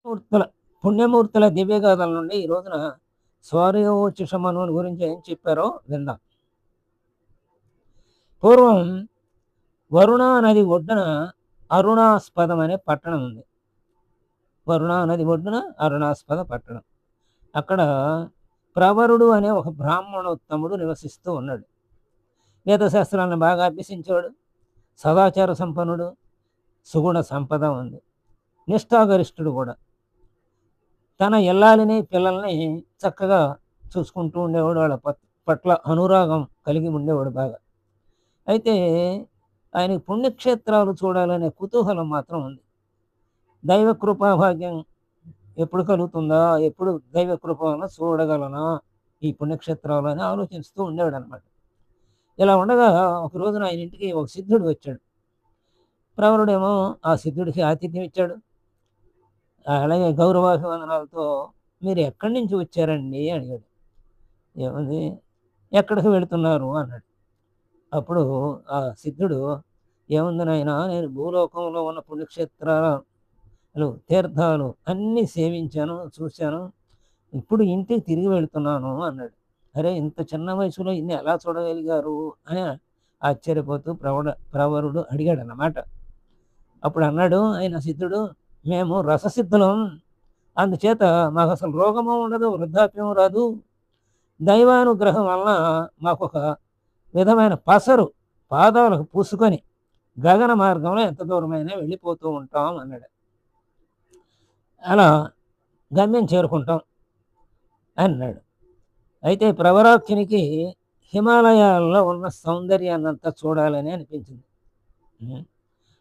మూర్తుల పుణ్యమూర్తుల దివ్యగాథల నుండి ఈ రోజున స్వర్యోచిషమనుని గురించి ఏం చెప్పారో విందాం. పూర్వం వరుణా నది ఒడ్డున అరుణాస్పదం అనే పట్టణం ఉంది. వరుణా నది ఒడ్డున అరుణాస్పద పట్టణం. అక్కడ ప్రవరుడు అనే ఒక బ్రాహ్మణోత్తముడు నివసిస్తూ ఉన్నాడు. వేదశాస్త్రాలను బాగా అభ్యసించాడు. సదాచార సంపన్నుడు, సుగుణ సంపద ఉంది. నిష్ఠాగరిష్ఠుడు కూడా. తన ఇల్లాలిని పిల్లల్ని చక్కగా చూసుకుంటూ ఉండేవాడు. వాళ్ళ పట్ల అనురాగం కలిగి ఉండేవాడు బాగా. అయితే ఆయనకి పుణ్యక్షేత్రాలు చూడాలనే కుతూహలం మాత్రం ఉంది. దైవ కృపాభాగ్యం ఎప్పుడు కలుగుతుందా, ఎప్పుడు దైవ కృప వలన చూడగలనా ఈ పుణ్యక్షేత్రాలు అని ఆలోచిస్తూ ఉండేవాడు అనమాట. ఇలా ఉండగా ఒక రోజున ఆయన ఇంటికి ఒక సిద్ధుడు వచ్చాడు. ప్రవరుడేమో ఆ సిద్ధుడికి ఆతిథ్యం ఇచ్చాడు. అలాగే గౌరవాభివందనాలతో మీరు ఎక్కడి నుంచి వచ్చారండి అడిగాడు. ఏముంది, ఎక్కడికి వెళుతున్నారు అన్నాడు. అప్పుడు ఆ సిద్ధుడు, ఏముంది నాయన, నేను భూలోకంలో ఉన్న పుణ్యక్షేత్రాలు, తీర్థాలు అన్నీ సేవించాను, చూశాను. ఇప్పుడు ఇంటికి తిరిగి వెళుతున్నాను అన్నాడు. అరే, ఇంత చిన్న వయసులో ఇన్ని ఎలా చూడగలిగారు అని ఆశ్చర్యపోతూ ప్రవరుడు అడిగాడు అన్నమాట. అప్పుడు అన్నాడు ఆయన సిద్ధుడు, మేము రససిద్ధులం, అందుచేత మాకు అసలు రోగము ఉండదు, వృద్ధాప్యం రాదు. దైవానుగ్రహం వలన మాకు ఒక విధమైన పసరు పాదాలకు పూసుకొని గగన మార్గంలో ఎంత దూరమైనా వెళ్ళిపోతూ ఉంటాం అన్నాడు. అలా గమ్యం చేరుకుంటాం అన్నాడు. అయితే ప్రవరాఖ్యునికి హిమాలయాల్లో ఉన్న సౌందర్యాన్నంతా చూడాలని అనిపించింది.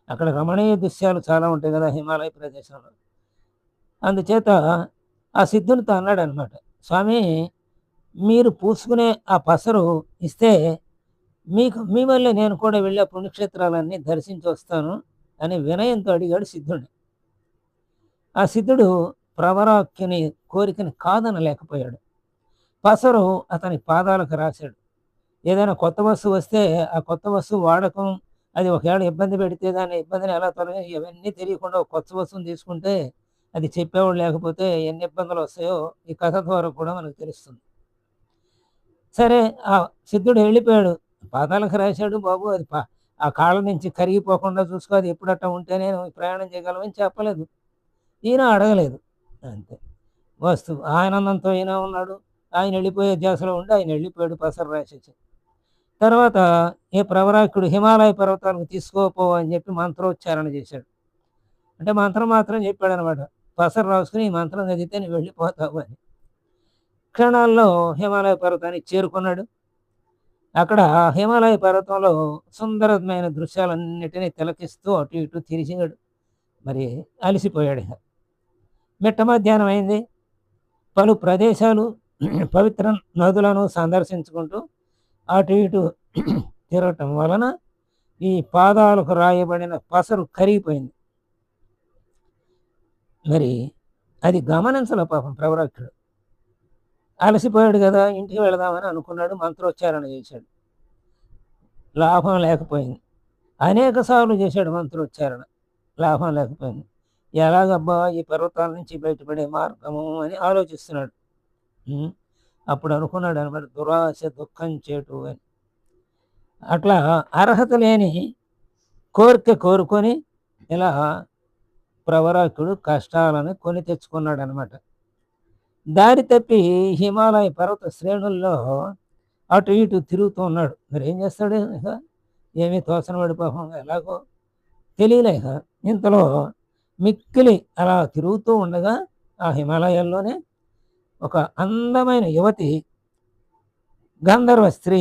అక్కడ రమణీయ దృశ్యాలు చాలా ఉంటాయి కదా హిమాలయ ప్రదేశంలో. అందుచేత ఆ సిద్ధునితో అన్నాడు అనమాట, స్వామి, మీరు పూసుకునే ఆ పసరు ఇస్తే మీ వల్లే నేను కూడా వెళ్ళి ఆ పుణ్యక్షేత్రాలన్నీ దర్శించి వస్తాను అని వినయంతో అడిగాడు సిద్ధుడిని. ఆ సిద్ధుడు ప్రవరాఖ్యుని కోరికని కాదనలేకపోయాడు. పసరు అతని పాదాలకు రాశాడు. ఏదైనా కొత్త వస్తువు వస్తే ఆ కొత్త వస్తువు వాడకం, అది ఒకవేళ ఇబ్బంది పెడితే దాని ఇబ్బందిని ఎలా తొలగించి, ఇవన్నీ తెలియకుండా ఒక కొత్త వస్తువుని తీసుకుంటే అది చెప్పేవాడు లేకపోతే ఎన్ని ఇబ్బందులు వస్తాయో ఈ కథ ద్వారా కూడా మనకు తెలుస్తుంది. సరే, ఆ సిద్ధుడు వెళ్ళిపోయాడు. పాదాలకు రాశాడు బాబు, అది ఆ కాళ్ళ నుంచి కరిగిపోకుండా చూసుకో, అది ఎప్పుడట్ట ఉంటేనే ప్రయాణం చేయగలమని చెప్పలేదు. ఈయన అడగలేదు. అంతే. వస్తువు ఆనందంతో ఈయన ఉన్నాడు. ఆయన వెళ్ళిపోయే ధ్యాసలో ఉండి ఆయన వెళ్ళిపోయాడు పసరు రాసేసి. తర్వాత ఏ ప్రవరాకుడు హిమాలయ పర్వతాలకు తీసుకోపో అని చెప్పి మంత్రోచ్చారణ చేశాడు. అంటే మంత్రం మాత్రం చెప్పాడనమాట. పసరు రాసుకుని ఈ మంత్రం చదివితే నువ్వు వెళ్ళిపోతావు అని. క్షణాల్లో హిమాలయ పర్వతానికి చేరుకున్నాడు. అక్కడ హిమాలయ పర్వతంలో సుందరమైన దృశ్యాలన్నిటినీ తిలకిస్తూ అటు ఇటు తిరిగాడు. మరి అలసిపోయాడు. మిట్ట మధ్యాహ్నం అయింది. పలు ప్రదేశాలు, పవిత్ర నదులను సందర్శించుకుంటూ అటు ఇటు తిరగటం వలన ఈ పాదాలకు రాయబడిన పసరు కరిగిపోయింది. మరి అది గమనించలే పాపం ప్రవరాక్షుడు. అలసిపోయాడు కదా, ఇంటికి వెళదామని అనుకున్నాడు. మంత్రోచ్చారణ చేశాడు. లాభం లేకపోయింది. అనేక సార్లు చేశాడు మంత్రోచ్చారణ, లాభం లేకపోయింది. ఎలాగబ్బా ఈ పర్వతాల నుంచి బయటపడే మార్గము అని ఆలోచిస్తున్నాడు. అప్పుడు అనుకున్నాడు అనమాట, దురాశ దుఃఖం చేటు అని. అట్లా అర్హత లేని కోరిక కోరుకొని ఇలా ప్రవరాకుడు కష్టాలను కొని తెచ్చుకున్నాడు అనమాట. దారి తప్పి హిమాలయ పర్వత శ్రేణుల్లో అటు ఇటు తిరుగుతూ ఉన్నాడు. మరి ఏం చేస్తాడు, ఇక ఏమీ తోచనవాడి పాపం, ఎలాగో తెలియలేక ఇంతలో మిక్కిలి అలా తిరుగుతూ ఉండగా ఆ హిమాలయాల్లోనే ఒక అందమైన యువతి, గంధర్వ స్త్రీ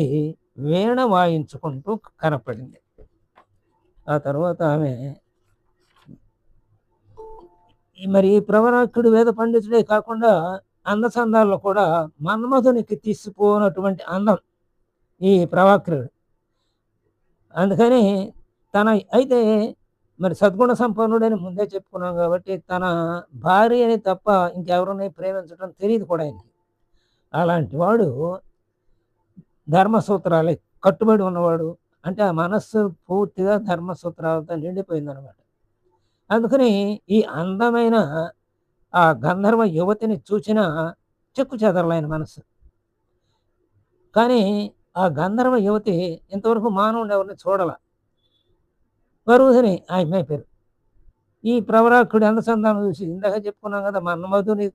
వీణ వాయించుకుంటూ కనపడింది. ఆ తర్వాత ఆమె, మరి ప్రవరాకుడు వేద పండితుడే కాకుండా అందచందాల్లో కూడా మన్మధునికి తీసిపోనటువంటి అందం ఈ ప్రవాక్రుడు. అందుకని అయితే మరి సద్గుణ సంపన్నుడని ముందే చెప్పుకున్నాం కాబట్టి తన భార్యని తప్ప ఇంకెవరిని ప్రేమించడం తెలియదు కూడా ఆయనకి. అలాంటి వాడు ధర్మసూత్రాలకి కట్టుబడి ఉన్నవాడు. అంటే ఆ మనస్సు పూర్తిగా ధర్మసూత్రాలతో నిండిపోయిందనమాట. అందుకని ఈ అందమైన ఆ గంధర్వ యువతిని చూచినా చెక్కు చెదరలేని మనసు. కానీ ఆ గంధర్వ యువతి ఇంతవరకు మానవుడిని ఎవరిని చూడల. వరూధిని ఆ అమ్మాయి పేరు. ఈ ప్రవరాక్కుడి అందచందాలను చూసి ఇందాక చెప్పుకున్నాం కదా! మన్మధుని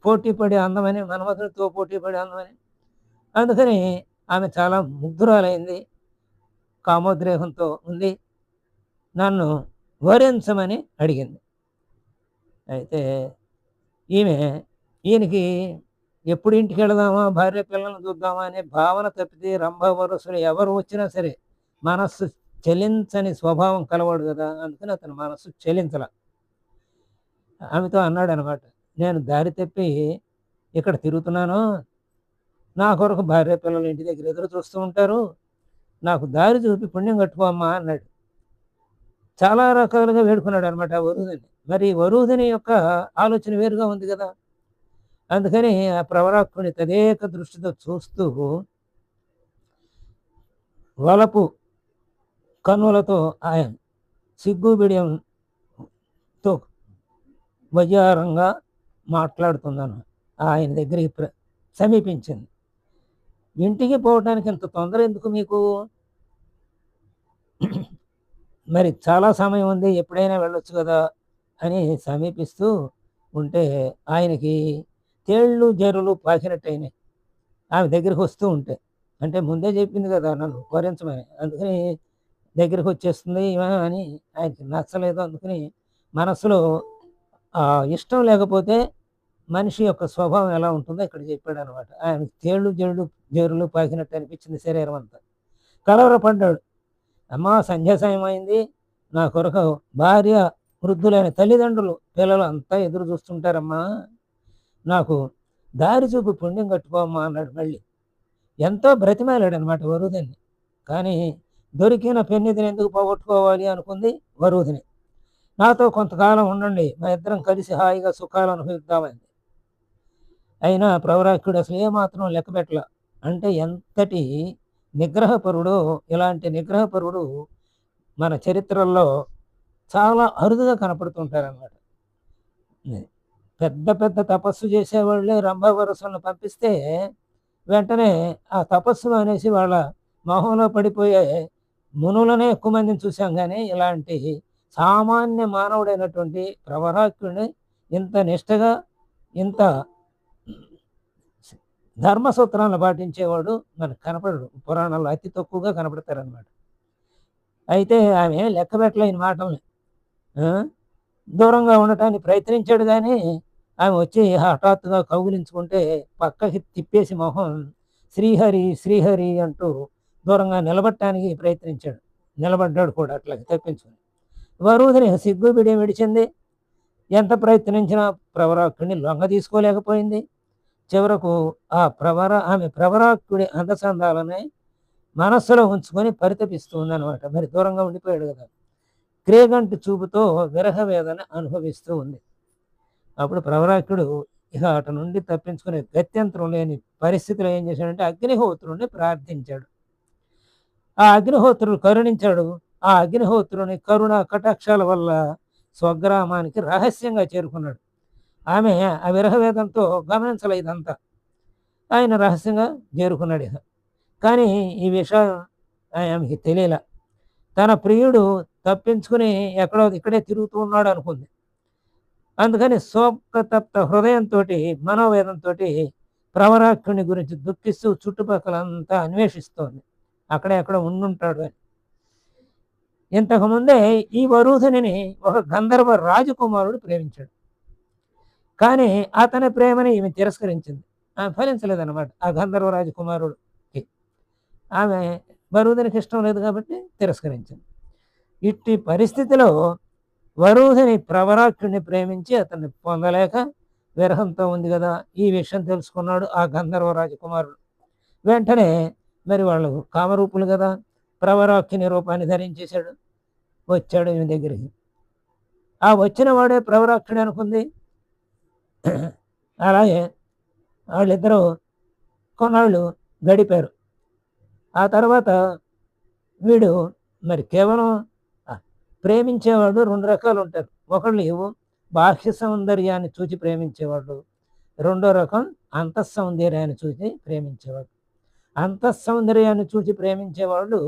పోటీ పడే అందమని, మన్మధునితో పోటీ పడే అందమని. అందుకని ఆమె చాలా ముగ్ధురాలైంది. కామోద్రేకంతో ఉంది. నన్ను వరించమని అడిగింది. అయితే ఈమె ఈయనకి ఎప్పుడు ఇంటికెళదామా, భార్య పిల్లల్ని చూద్దామా అనే భావన తప్పితే రంభ వరసులు ఎవరు వచ్చినా సరే మనస్సు చలించని స్వభావం కలవాడు గదా! అందుకని అతని మనస్సు చలించల. ఆమెతో అన్నాడనమాట. నేను దారి తప్పి ఇక్కడ తిరుగుతున్నాను. నా కొరకు భార్య పిల్లలు ఇంటి దగ్గర ఎదురు చూస్తూ ఉంటారు. నాకు దారి చూపి పుణ్యం కట్టుకో అమ్మా అన్నాడు. చాలా రకాలుగా వేడుకున్నాడనమాట ఆ వరూధిని. మరి వరూధిని యొక్క ఆలోచన వేరుగా ఉంది గదా! అందుకని ఆ ప్రవరాక్కుని తదేక దృష్టితో చూస్తూ వలపు కన్నులతో ఆయన సిగ్గు బిడియంతో వయ్యారంగా మాట్లాడుతున్నాను. ఆయన దగ్గరికి సమీపించింది. ఇంటికి పోవటానికి ఇంత తొందర ఎందుకు మీకు? మరి చాలా సమయం ఉంది. ఎప్పుడైనా వెళ్ళొచ్చు గదా! అని సమీపిస్తూ ఉంటే ఆయనకి తేళ్ళు, జర్రులు పాకినట్టయినాయి. ఆమె దగ్గరికొస్తూ ఉంటే. అంటే ముందే చెప్పింది గదా! నన్ను వరించమని. అందుకని దగ్గరికొచ్చేస్తుంది ఈమె అని ఆయనకి నచ్చలేదు. అందుకని మనసులో ఇష్టం లేకపోతే మనిషి యొక్క స్వభావం ఎలా ఉంటుందో ఇక్కడ చెప్పాడనమాట. ఆయనకి తేళ్ళు, జేరులు పాకినట్టు అనిపించింది శరీరం అంతా. కలవరపడ్డాడు. అమ్మా సంధ్యా సమయం అయింది. నా కొరకు భార్య, వృద్ధులైన తల్లిదండ్రులు, పిల్లలు అంతా ఎదురు చూస్తుంటారమ్మా. నాకు దారి చూపి పుణ్యం కట్టుకో అమ్మా అన్నాడు మళ్ళీ. ఎంతో బ్రతిమాలాడనమాట వరూధిని. కానీ దొరికిన పెన్నిధిని ఎందుకు పోగొట్టుకోవాలి అనుకుంది వరూధిని. నాతో కొంతకాలం ఉండండి. మా ఇద్దరం కలిసి హాయిగా సుఖాలు అనుభవిద్దామంది. అయినా ప్రవరాక్కుడు అసలు ఏమాత్రం లెక్కపెట్టల. అంటే ఎంతటి నిగ్రహపరుడో, ఇలాంటి నిగ్రహపరుడు మన చరిత్రల్లో చాలా అరుదుగా కనపడుతుంటారనమాట. పెద్ద పెద్ద తపస్సు చేసేవాళ్ళే రంభావరసులను పంపిస్తే వెంటనే ఆ తపస్సు అనేసి వాళ్ళ మొహంలో పడిపోయే మునులనే ఎక్కువ మందిని చూసాం. కానీ ఇలాంటి సామాన్య మానవుడైనటువంటి ప్రవరాక్కుడిని ఇంత నిష్టగా, ఇంత ధర్మసూత్రాలను పాటించేవాడు మనకు కనపడడు. పురాణాల్లో అతి తక్కువగా కనపడతారనమాట. అయితే ఆమె లెక్క పెట్టలే ఈయన మాటల్ని. దూరంగా ఉండటానికి ప్రయత్నించాడు కానీ ఆమె వచ్చి హఠాత్తుగా కౌగిలించుకుంటే పక్కకి తిప్పేసి మొహం శ్రీహరి శ్రీహరి అంటూ దూరంగా నిలబడటానికి ప్రయత్నించాడు. నిలబడ్డాడు కూడా అట్లాగే తప్పించుకొని. వరూధిని సిగ్గు బిడియం విడిచింది. ఎంత ప్రయత్నించినా ప్రవరాక్కుడిని లొంగ తీసుకోలేకపోయింది. చివరకు ఆమె ప్రవరాక్కుడి అందచందాలని మనస్సులో ఉంచుకొని పరితపిస్తూ ఉందనమాట. మరి దూరంగా ఉండిపోయాడు కదా! క్రేగంటి చూపుతో విరహ వేదన అనుభవిస్తూ ఉంది. అప్పుడు ప్రవరాక్కుడు ఇక అటు నుండి తప్పించుకునే గత్యంతరం లేని పరిస్థితిలో ఏం చేశాడంటే అగ్నిహోత్రుడిని ప్రార్థించాడు. ఆ అగ్నిహోత్రుడు కరుణించాడు. ఆ అగ్నిహోత్రుని కరుణ కటాక్షాల వల్ల స్వగ్రామానికి రహస్యంగా చేరుకున్నాడు. ఆమె ఆ విరహవేదంతో గమనించలే ఇదంతా. ఆయన రహస్యంగా చేరుకున్నాడు ఇక. కానీ ఈ విషయం ఆమెకి తెలియలా. తన ప్రియుడు తప్పించుకుని ఎక్కడో ఇక్కడే తిరుగుతూ ఉన్నాడు అనుకుంది. అందుకని శోకతప్త హృదయంతోటి, మనోవేదంతోటి ప్రవరాక్కుని గురించి దుఃఖిస్తూ చుట్టుపక్కలంతా అన్వేషిస్తోంది. ఎక్కడ ఉండుంటాడు అని. ఇంతకుముందే ఈ వరూధిని ఒక గంధర్వ రాజకుమారుడు ప్రేమించాడు. కానీ అతని ప్రేమని ఈమె తిరస్కరించింది. ఆమె ఫలించలేదన్నమాట. ఆ గంధర్వ రాజకుమారుడికి ఆమె వరూధినికి ఇష్టం లేదు కాబట్టి తిరస్కరించింది. ఇట్టి పరిస్థితిలో వరూధిని ప్రవరాక్కుడిని ప్రేమించి అతన్ని పొందలేక విరహంతో ఉంది కదా! ఈ విషయం తెలుసుకున్నాడు ఆ గంధర్వ రాజకుమారుడు. వెంటనే మరి వాళ్ళు కామరూపులు కదా! ప్రవరాక్కుని రూపాన్ని ధరించేశాడు. వచ్చాడు ఈమె దగ్గరికి. ఆ వచ్చిన వాడే ప్రవరాక్కుడు అనుకుంది. అలాగే వాళ్ళిద్దరూ కొన్నాళ్ళు గడిపారు. ఆ తర్వాత వీడు మరి కేవలం ప్రేమించేవాడు 2 రకాలు ఉంటారు. ఒకళ్ళు బాహ్య సౌందర్యాన్ని చూచి ప్రేమించేవాళ్ళు. రెండో రకం అంతఃసౌందర్యాన్ని చూసి ప్రేమించేవాళ్ళు. అంతఃసౌందర్యాన్ని చూసి ప్రేమించేవాళ్ళు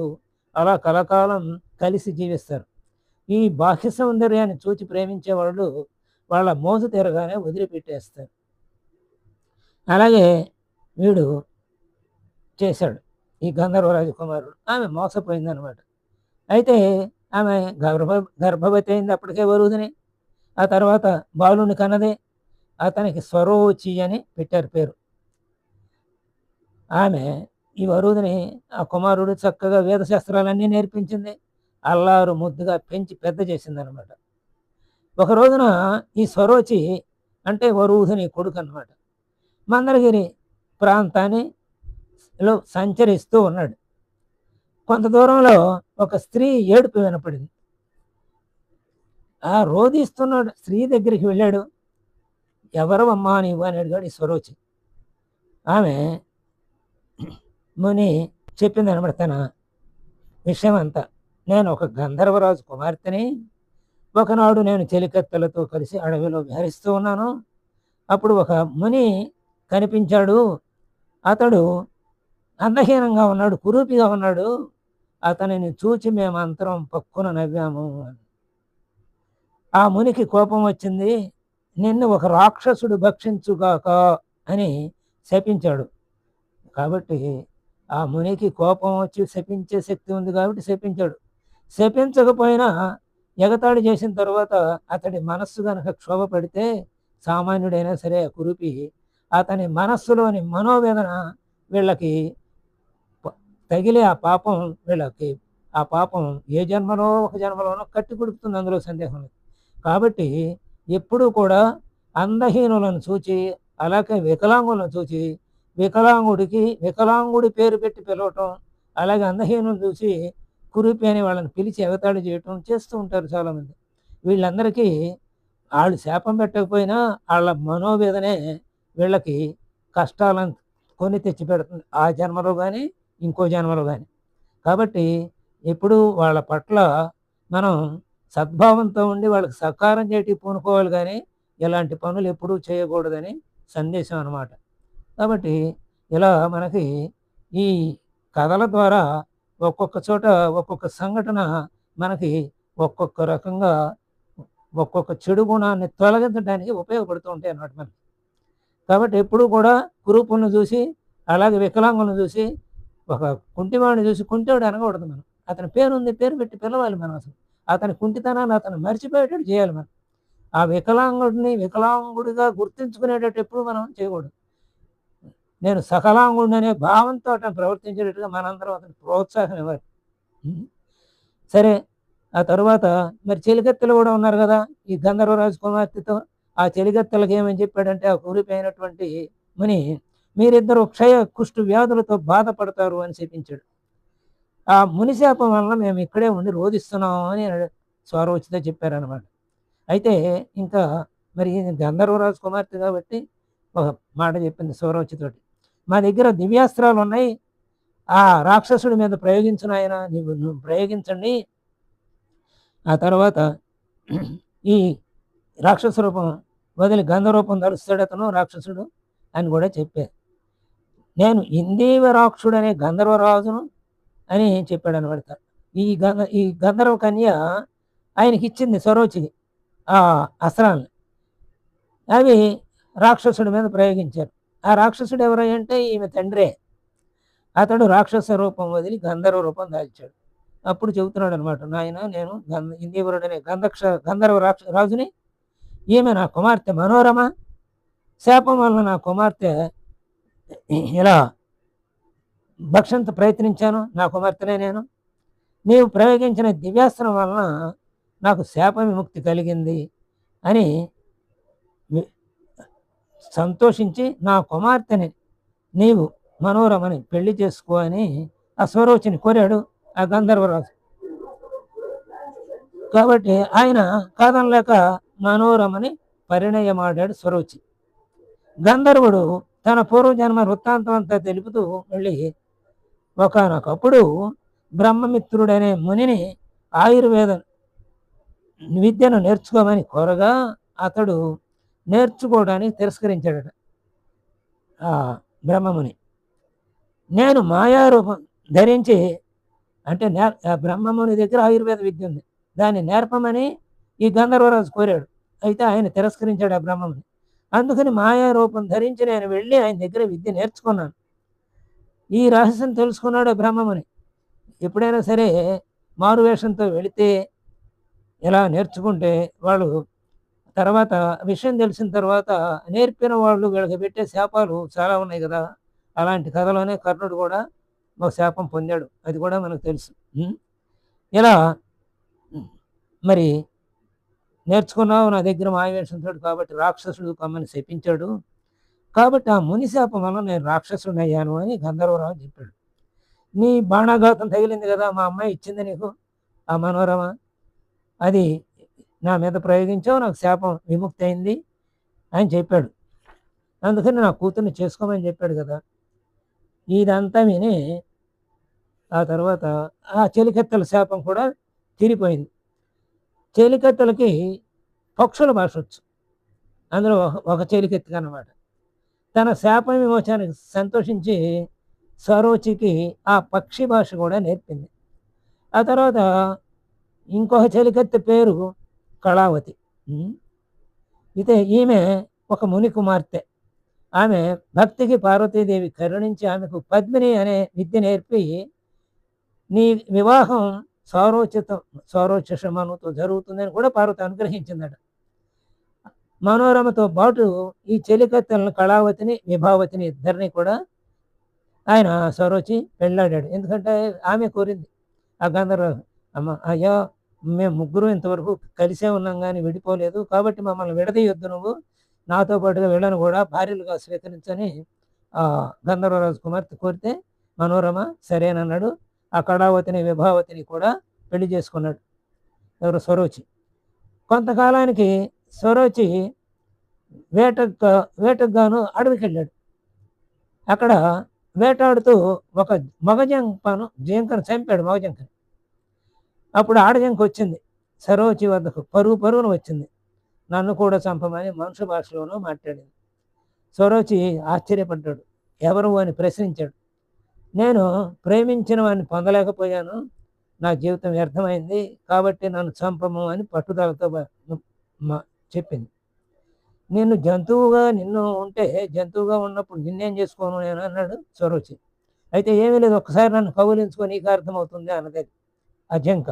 అలా కలకాలం కలిసి జీవిస్తారు. ఈ బాహ్య సౌందర్యాన్ని చూచి ప్రేమించేవాళ్ళు వాళ్ళ మోజు తీరగానే వదిలిపెట్టేస్తారు. అలాగే వీడు చేశాడు. ఈ గంధర్వ రాజకుమారుడు. ఆమె మోసపోయిందనమాట. అయితే ఆమె గర్భవతి అయింది అప్పటికే వరుదిని. ఆ తర్వాత బాలుని కన్నది. అతనికి స్వరోచి అని పెట్టారు పేరు. ఆమె ఈ వరుదిని ఆ కుమారుడు చక్కగా వేదశాస్త్రాలన్నీ నేర్పించింది. అల్లారు ముద్దుగా పెంచి పెద్ద చేసిందనమాట. ఒక రోజున ఈ స్వరోచి అంటే వరుదిని కొడుకు అనమాట. మందరగిరి ప్రాంతాన్ని సంచరిస్తూ ఉన్నాడు. కొంత దూరంలో ఒక స్త్రీ ఏడుపు వినపడింది. ఆ రోదిస్తున్నాడు స్త్రీ దగ్గరికి వెళ్ళాడు. ఎవరమ్మా నీవు అని అడిగాడు ఈ స్వరోచి. ఆమె ముని చెప్పిందనమాట తన విషయం అంతా. నేను ఒక గంధర్వరాజు కుమార్తెని. ఒకనాడు నేను చెలికత్తెలతో కలిసి అడవిలో విహరిస్తూ ఉన్నాను. అప్పుడు ఒక ముని కనిపించాడు. అతడు అందహీనంగా ఉన్నాడు, కురూపిగా ఉన్నాడు. అతనిని చూచి మేమంతరం పక్కున నవ్వాము. ఆ మునికి కోపం వచ్చింది. నిన్ను ఒక రాక్షసుడు భక్షించుగాక అని శపించాడు. కాబట్టి ఆ మునికి కోపం వచ్చి శపించే శక్తి ఉంది కాబట్టి శపించాడు. శపించకపోయినా ఎగతాళి చేసిన తర్వాత అతడి మనస్సు కనుక క్షోభ పడితే సామాన్యుడైనా సరే కురూపి అతని మనస్సులోని మనోవేదన వీళ్ళకి తగిలే ఆ పాపం వీళ్ళకి ఆ పాపం ఏ జన్మలో ఒక జన్మలోనో కట్టి కుడుపుతుంది, అందులో సందేహం లేదు. కాబట్టి ఎప్పుడూ కూడా అందహీనులను చూచి అలాగే వికలాంగులను చూచి వికలాంగుడి పేరు పెట్టి పిలవటం, అలాగే అందహీనులను చూసి కురూపి అని వాళ్ళని పిలిచి ఎగతాళి చేయటం చేస్తూ ఉంటారు చాలామంది. వీళ్ళందరికీ వాళ్ళు శాపం పెట్టకపోయినా వాళ్ళ మనోవేదనే వీళ్ళకి కష్టాలను కొని తెచ్చిపెడుతుంది, ఆ జన్మలో కానీ ఇంకో జన్మలో కానీ. కాబట్టి ఎప్పుడు వాళ్ళ పట్ల మనం సద్భావంతో ఉండి వాళ్ళకి సహకారం చేయటి పూనుకోవాలి, కానీ ఇలాంటి పనులు ఎప్పుడూ చేయకూడదని సందేశం అన్నమాట. కాబట్టి ఇలా మనకి ఈ కథల ద్వారా ఒక్కొక్క చోట ఒక్కొక్క సంఘటన మనకి ఒక్కొక్క రకంగా ఒక్కొక్క చెడు గుణాన్ని తొలగించడానికి ఉపయోగపడుతూ ఉంటాయి అన్నమాట మనకి. కాబట్టి ఎప్పుడూ కూడా కురూపులను చూసి అలాగే వికలాంగులను చూసి ఒక కుంటివాడిని చూసి కుంటివాడు అనకూడదు. మనం అతని పేరుంది, పేరు పెట్టి పిలవాలి. మనం అసలు అతని కుంటితనాన్ని అతను మర్చిపోయేటట్టు చేయాలి. మనం ఆ వికలాంగుడిని వికలాంగుడిగా గుర్తించుకునేటట్టు ఎప్పుడు మనం చేయకూడదు. నేను సకలాంగుడిని అనే భావంతో అతను ప్రవర్తించేటట్టుగా మనందరం అతనికి ప్రోత్సాహం ఇవ్వాలి. సరే, ఆ తర్వాత మరి చెలికత్తెలు కూడా ఉన్నారు కదా ఈ గంధర్వరాజు కుమార్తెతో. ఆ చెలికత్తెలకు ఏమని చెప్పాడంటే ఆ కురూపి అయినటువంటి ముని, మీరిద్దరు క్షయ కుష్టు వ్యాధులతో బాధపడతారు అని చెప్పించాడు. ఆ ముని శాపం వలన మేము ఇక్కడే ఉండి రోధిస్తున్నాం అని స్వరోచితో చెప్పారనమాట. అయితే ఇంకా మరి గంధర్వరాజు కుమార్తె కాబట్టి ఒక మాట చెప్పింది స్వరోచితోటి, మా దగ్గర దివ్యాస్త్రాలు ఉన్నాయి, ఆ రాక్షసుడి మీద ప్రయోగించిన ఆయన నువ్వు ప్రయోగించండి. ఆ తర్వాత ఈ రాక్షస రూపం వదిలి గంధరూపం ధరుస్తాడు అతను రాక్షసుడు అని కూడా చెప్పారు. నేను ఇందీవరాక్షుడు అనే గంధర్వరాజును అని చెప్పాడు అనమాట. ఈ గంధర్వ కన్య ఆయనకి ఇచ్చింది స్వరోచికి ఆ అస్త్రాలను. అవి రాక్షసుడి మీద ప్రయోగించారు. ఆ రాక్షసుడు ఎవరంటే ఈమె తండ్రే. అతడు రాక్షస రూపం వదిలి గంధర్వ రూపం దాల్చాడు. అప్పుడు చెబుతున్నాడు అనమాట, నాయన నేను ఇందీవరుడు అనే గంధర్వ రాజుని, ఈమె నా కుమార్తె మనోరమ. శాపం వలన నా కుమార్తె ఇలా భక్షంత ప్రయత్నించాను, నా కుమార్తెనే నేను. నీవు ప్రయోగించిన దివ్యాస్త్రం వలన నాకు శాప విముక్తి కలిగింది అని సంతోషించి నా కుమార్తెని నీవు మనోరమని పెళ్లి చేసుకో అని ఆ స్వరోచిని కోరాడు ఆ గంధర్వరాజు. కాబట్టి ఆయన కాదనలేక మనోరమని పరిణయమాడాడు స్వరోచి. గంధర్వుడు తన పూర్వజన్మ వృత్తాంతం అంతా తెలుపుతూ వెళ్ళి ఒకానొకప్పుడు బ్రహ్మమిత్రుడనే మునిని ఆయుర్వేద విద్యను నేర్చుకోమని కోరగా అతడు నేర్చుకోవడానికి తిరస్కరించాడట ఆ బ్రహ్మముని. నేను మాయారూపం ధరించి అంటే బ్రహ్మముని దగ్గర ఆయుర్వేద విద్య ఉంది. దాన్ని నేర్పమని ఈ గంధర్వరాజు కోరాడు. అయితే ఆయన తిరస్కరించాడు ఆ బ్రహ్మముని. అందుకని మాయారూపం ధరించి నేను వెళ్ళి ఆయన దగ్గర విద్య నేర్చుకున్నాను. ఈ రహస్యం తెలుసుకున్నాడు ఆ బ్రహ్మముని. ఎప్పుడైనా సరే మారువేషంతో వెళితే ఇలా నేర్చుకుంటే వాళ్ళు తర్వాత విషయం తెలిసిన తర్వాత నేర్పిన వాళ్ళు వీళ్ళకి పెట్టే శాపాలు చాలా ఉన్నాయి కదా! అలాంటి కథలోనే కర్ణుడు కూడా ఒక శాపం పొందాడు. అది కూడా మనకు తెలుసు. ఇలా మరి నేర్చుకున్నావు నా దగ్గర మాయవేషంతోటి కాబట్టి రాక్షసుడు కమ్మని శపించాడు. కాబట్టి ఆ ముని శాపం వల్ల నేను రాక్షసుడినయ్యాను అని గంధర్వరావు చెప్పాడు. నీ బాణాఘాతం తగిలింది కదా! మా అమ్మాయి ఇచ్చింది నీకు ఆ మనోరమ. అది నా మీద ప్రయోగించావు, నాకు శాపం విముక్తి అయింది అని చెప్పాడు. అందుకని నా కూతుర్ని చేసుకోమని చెప్పాడు కదా! ఇదంతా విని ఆ తర్వాత ఆ చెలికత్తెల శాపం కూడా తీరిపోయింది. చెలికత్తెలకి పక్షుల భాష వచ్చు. అందులో ఒక చెలికత్తె అన్నమాట. తన శాప విమోచనానికి సంతోషించి సరోచికి ఆ పక్షి భాష కూడా నేర్పింది. ఆ తర్వాత ఇంకొక చెలికత్తె పేరు కళావతి. అయితే ఈమె ఒక ముని కుమార్తె. ఆమె భక్తికి పార్వతీదేవి కరుణించి ఆమెకు పద్మిని అనే విద్య నేర్పి నీ వివాహం సారోచిషమనుతో జరుగుతుందని కూడా పార్వతి అనుగ్రహించిందట. మనోరమతో పాటు ఈ చెలికత్తెలను కళావతిని, విభావతిని ఇద్దరిని కూడా ఆయన సరోచి పెళ్ళాడాడు. ఎందుకంటే ఆమె కోరింది. ఆ గంధర్వ అమ్మ అయ్యా మేము ముగ్గురు ఇంతవరకు కలిసే ఉన్నాం కానీ విడిపోలేదు. కాబట్టి మమ్మల్ని విడదీయొద్దు నువ్వు. నాతో పాటుగా వీళ్ళను కూడా భార్యలుగా స్వీకరించని గంధర్వరాజు కుమార్తె కోరితే మనోరమ సరేనన్నాడు. ఆ కళావతిని, విభావతిని కూడా పెళ్లి చేసుకున్నాడు. ఎవరు? సరోచి. కొంతకాలానికి సరోచి వేటకు గాను అడవికి వెళ్ళాడు. అక్కడ వేటాడుతూ ఒక జింకను చంపాడు, మగజింకను. అప్పుడు ఆడజింక వచ్చింది సరోచి వద్దకు, పరుగున వచ్చింది. నన్ను కూడా చంపమని మనుషు భాషలోనూ మాట్లాడింది. సరోచి ఆశ్చర్యపడ్డాడు. ఎవరు అని ప్రశ్నించాడు. నేను ప్రేమించిన వాడిని పొందలేకపోయాను, నా జీవితం వ్యర్థమైంది, కాబట్టి నన్ను చంపము అని పట్టుదలతో చెప్పింది. నిన్ను జంతువుగా ఉన్నప్పుడు నిన్నేం చేసుకోను నేను అన్నాడు సరోచి. అయితే ఏమీ లేదు, ఒక్కసారి నన్ను కౌగిలించుకొని నీకు అర్థమవుతుంది అన్నది ఆ జింక.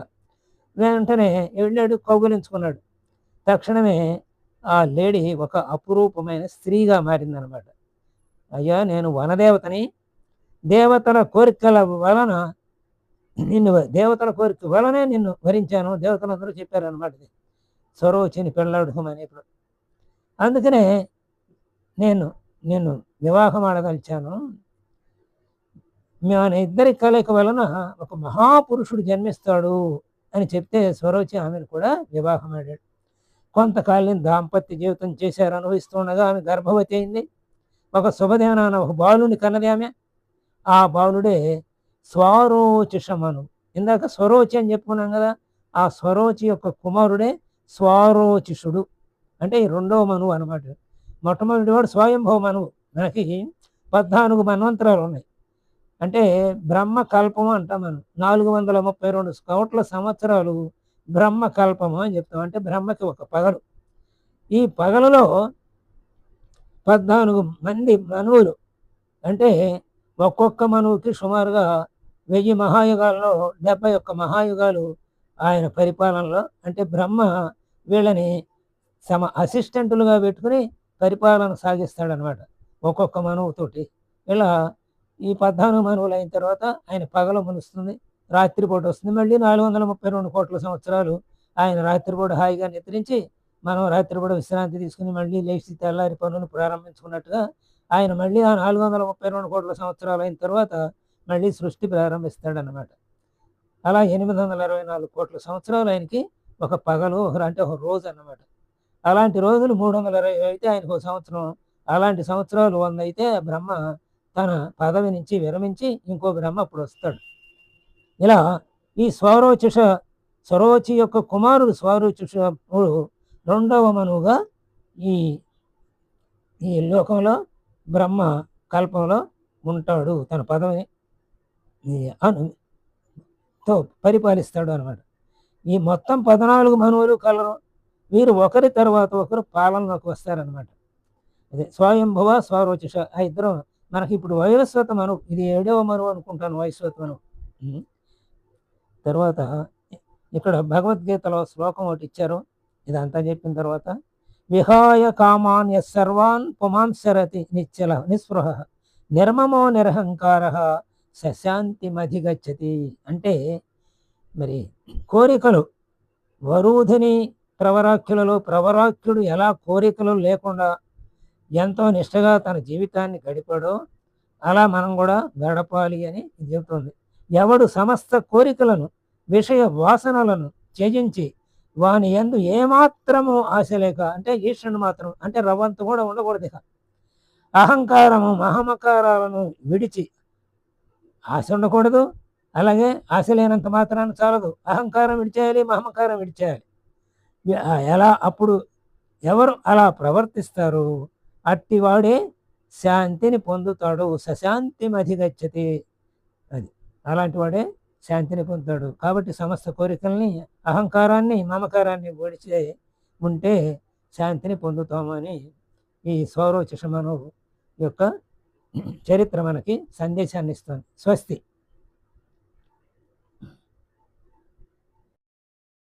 వెంటనే వెళ్ళాడు, కౌగిలించుకున్నాడు. తక్షణమే ఆ లేడీ ఒక అపురూపమైన స్త్రీగా మారిందనమాట. అయ్యా నేను వనదేవతని, దేవతల కోరిక వలనే నిన్ను వరించాను, దేవతలందరూ చెప్పారనమాట సరోచిని పెళ్ళాడుకోమని. అందుకనే నిన్ను వివాహం ఆడదలిచాను. మన ఇద్దరి కలయిక వలన ఒక మహాపురుషుడు జన్మిస్తాడు అని చెప్తే సరోచి ఆమెను కూడా వివాహం ఆడాడు. కొంతకాలం దాంపత్య జీవితం చేశారు. అనుభవిస్తుండగా ఆమె గర్భవతి అయింది. ఒక శుభదినాన ఒక బాలుని కన్నది ఆమె. ఆ బాలుడే స్వారోచిషమను. ఇందాక స్వరోచి అని చెప్పుకున్నాం కదా, ఆ స్వరోచి యొక్క కుమారుడే స్వారోచిషుడు. అంటే ఈ రెండవ మనువు అనమాట. మొట్టమొదటి వాడు స్వయంభవ మనువు. మనకి 14 మన్వంతరాలు ఉన్నాయి. అంటే బ్రహ్మ కల్పము అంటాం మనం. 432 కోట్ల సంవత్సరాలు బ్రహ్మ కల్పము అని చెప్తాం. అంటే బ్రహ్మకి ఒక పగలు. ఈ పగలలో 14 మంది మనువులు, అంటే ఒక్కొక్క మనువుకి సుమారుగా 1000 మహాయుగాల్లో 71 మహాయుగాలు ఆయన పరిపాలనలో. అంటే బ్రహ్మ వీళ్ళని అసిస్టెంట్లుగా పెట్టుకుని పరిపాలన సాగిస్తాడనమాట ఒక్కొక్క మనువుతోటి. ఇలా ఈ 14 మనువులు అయిన తర్వాత ఆయన పగలు ములుస్తుంది, రాత్రిపూట వస్తుంది. మళ్ళీ 432 కోట్ల సంవత్సరాలు ఆయన రాత్రిపూట హాయిగా నిద్రించి మనం రాత్రిపూట విశ్రాంతి తీసుకుని మళ్ళీ లేచి తెల్లారి పనులను ప్రారంభించుకున్నట్టుగా ఆయన మళ్ళీ ఆ 432 కోట్ల సంవత్సరాలు అయిన తర్వాత మళ్ళీ సృష్టి ప్రారంభిస్తాడనమాట. అలా 824 కోట్ల సంవత్సరాలు ఆయనకి ఒక పగలు, అంటే ఒక రోజు అన్నమాట. అలాంటి రోజులు 320 అయితే ఆయనకు ఒక సంవత్సరం. అలాంటి సంవత్సరాలు 100 అయితే బ్రహ్మ తన పదవి నుంచి విరమించి ఇంకో బ్రహ్మ అప్పుడు వస్తాడు. ఇలా ఈ సరోచి యొక్క కుమారుడు స్వారోచిషుడు రెండవ మనువుగా ఈ ఈ లోకంలో బ్రహ్మ కల్పంలో ఉంటాడు. తన పదవిని ఈ అను తో పరిపాలిస్తాడు అనమాట. ఈ మొత్తం 14 మనువులు కలరు. వీరు ఒకరి తర్వాత ఒకరు పాలనలోకి వస్తారనమాట. అదే స్వయంభువ, స్వరోచిష ఆ ఇద్దరు మనకిప్పుడు వైవస్వత మనువు. ఇది 7వ మనువు అనుకుంటాను వైవస్వత మనువు. హ్మ్. తర్వాత ఇక్కడ భగవద్గీతలో శ్లోకం ఒకటిచ్చారు. ఇదంతా చెప్పిన తర్వాత విహాయ కామాన్ యస్సర్వాన్ పుమాంసరతి నిశ్చల నిస్పృహః నిర్మమో నిరహంకారః శశాంతిమధిగచ్చతి. అంటే మరి కోరికలు వరూధిని ప్రవరాఖ్యులలో ప్రవరాఖ్యుడు ఎలా కోరికలు లేకుండా ఎంతో నిష్టగా తన జీవితాన్ని గడిపాడో అలా మనం కూడా గడపాలి అని చెబుతుంది. ఎవడు సమస్త కోరికలను విషయ వాసనలను త్యజించి వాని యందు ఏమాత్రము ఆశ లేక అంటే ఈశ్వరుని మాత్రం అంటే రవ్వంత కూడా ఉండకూడదు. ఇక అహంకారము మహమకారాలను విడిచి ఆశ ఉండకూడదు. అలాగే ఆశ లేనంత మాత్రాన చాలదు. అహంకారం విడిచేయాలి, మహమకారం విడిచేయాలి. ఎలా అప్పుడు ఎవరు అలా ప్రవర్తిస్తారు అట్టివాడే శాంతిని పొందుతాడు. సశాంతిమధిగచ్చతి. అది అలాంటి వాడే శాంతిని పొందుతాడు. కాబట్టి సమస్త కోరికల్ని అహంకారాన్ని మమకారాన్ని విడిచి ఉంటే శాంతిని పొందుతామని ఈ స్వరోచిష మనువు యొక్క చరిత్ర మనకి సందేశాన్ని ఇస్తుంది. స్వస్తి.